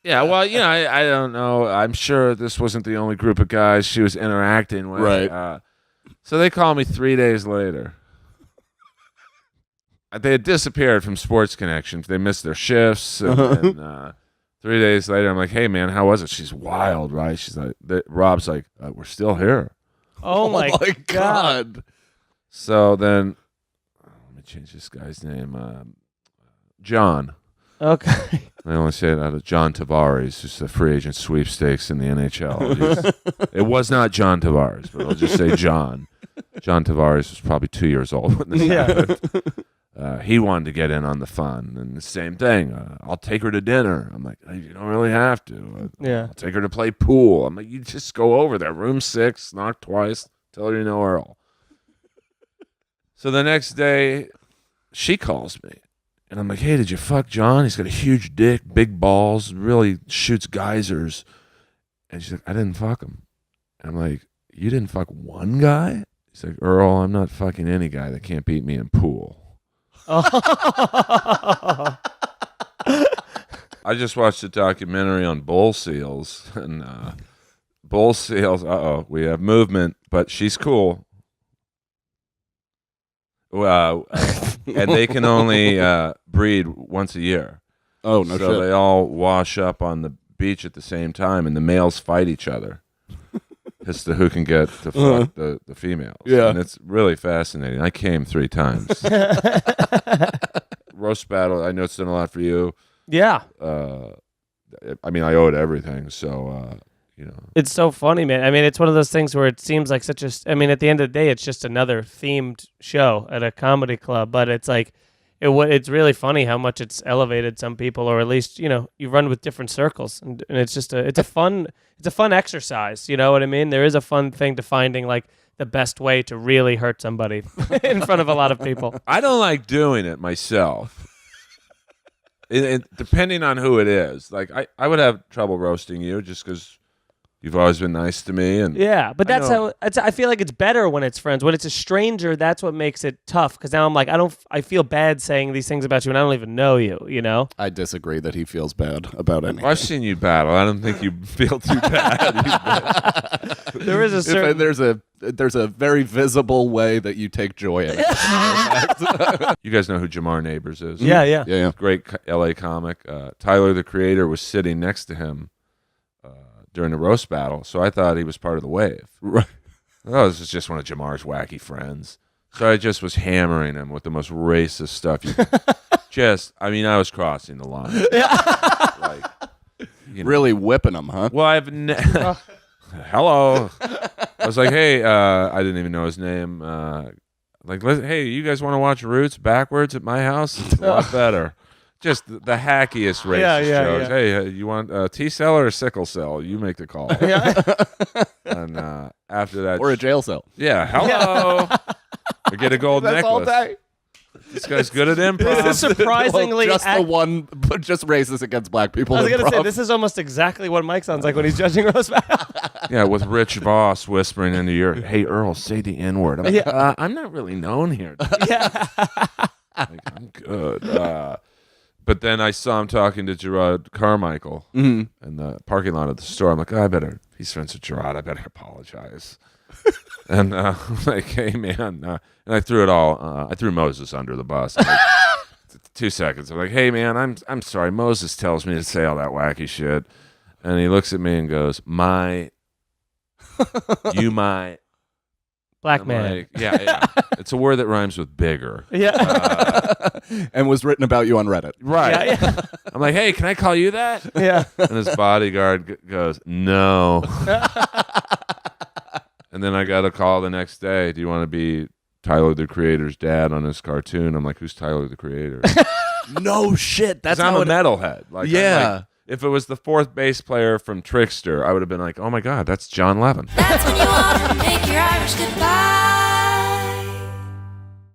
Yeah, well, I don't know. I'm sure this wasn't the only group of guys she was interacting with. Right. So they call me 3 days later. They had disappeared from Sports Connections. They missed their shifts. And 3 days later, I'm like, hey, man, how was it? She's wild, right? She's like, Rob's like, we're still here. Oh, my God. So then, let me change this guy's name. John. Okay. I only say it out of John Tavares, who's the free agent sweepstakes in the NHL. It was not John Tavares, but I'll just say John. John Tavares was probably 2 years old when this happened. He wanted to get in on the fun, and the same thing. I'll take her to dinner. I'm like, you don't really have to. I'll take her to play pool. I'm like, you just go over there, room 6, knock twice, tell her you know Earl. So the next day, she calls me. And I'm like, hey, did you fuck John? He's got a huge dick, big balls, really shoots geysers. And she's like, I didn't fuck him. And I'm like, you didn't fuck one guy? He's like, Earl, I'm not fucking any guy that can't beat me in pool. I just watched a documentary on bull seals. And bull seals, we have movement, but she's cool. Well, and they can only breed once a year. Oh, no shit. So they all wash up on the beach at the same time, and the males fight each other as to who can get to fuck the females. Yeah. And it's really fascinating. I came 3 times. Roast battle, I know it's done a lot for you. Yeah. I mean, I owed everything, so... It's so funny, man. I mean, it's one of those things where it seems like at the end of the day, it's just another themed show at a comedy club, but it's like, it's really funny how much it's elevated some people, or at least, you run with different circles, and it's just it's a fun exercise. You know what I mean? There is a fun thing to finding like the best way to really hurt somebody in front of a lot of people. I don't like doing it myself. Depending on who it is. Like, I would have trouble roasting you just because you've always been nice to me, and but that's how I feel like it's better when it's friends. When it's a stranger, that's what makes it tough. Because now I'm like, I feel bad saying these things about you, and I don't even know you. You know? I disagree that he feels bad about anything. I've seen you battle. I don't think you feel too bad. There is a certain... There's a very visible way that you take joy in it. You guys know who Jamar Neighbors is? Yeah. Great LA comic. Tyler, the Creator, was sitting next to him during the roast battle, so I thought he was part of the wave. Right. Oh, this is just one of Jamar's wacky friends. So I just was hammering him with the most racist stuff. I was crossing the line. Really whipping him, huh? Well, hello. I was like, hey, I didn't even know his name. Hey, you guys want to watch Roots backwards at my house? It's a lot better. Just the hackiest racist shows. Yeah. Hey, you want T-cell or sickle cell? You make the call. And after that... Or a jail cell. Yeah, hello. We get a gold necklace. All day. This guy's good at improv. This is surprisingly... just racist against black people. I was going to say, this is almost exactly what Mike sounds like when he's judging roast battle. Yeah, with Rich Voss whispering into your, hey, Earl, say the N-word. I'm like, I'm not really known here. I'm good. But then I saw him talking to Gerard Carmichael in the parking lot of the store. I'm like, he's friends with Gerard. I better apologize. And I'm like, hey, man. And I threw I threw Moses under the bus. Like, 2 seconds. I'm like, hey, man, I'm sorry. Moses tells me to say all that wacky shit. And he looks at me and goes, my Black man. Like, yeah. It's a word that rhymes with bigger. Yeah. And was written about you on Reddit. Right. Yeah. I'm like, hey, can I call you that? Yeah. And his bodyguard goes, no. And then I got a call the next day. Do you want to be Tyler, the Creator's dad on his cartoon? I'm like, who's Tyler, the Creator? No shit. That's I'm how a metalhead. Like, yeah. If it was the 4th bass player from Trickster, I would have been like, oh my God, that's John Levin. That's when you want to make your Irish goodbye.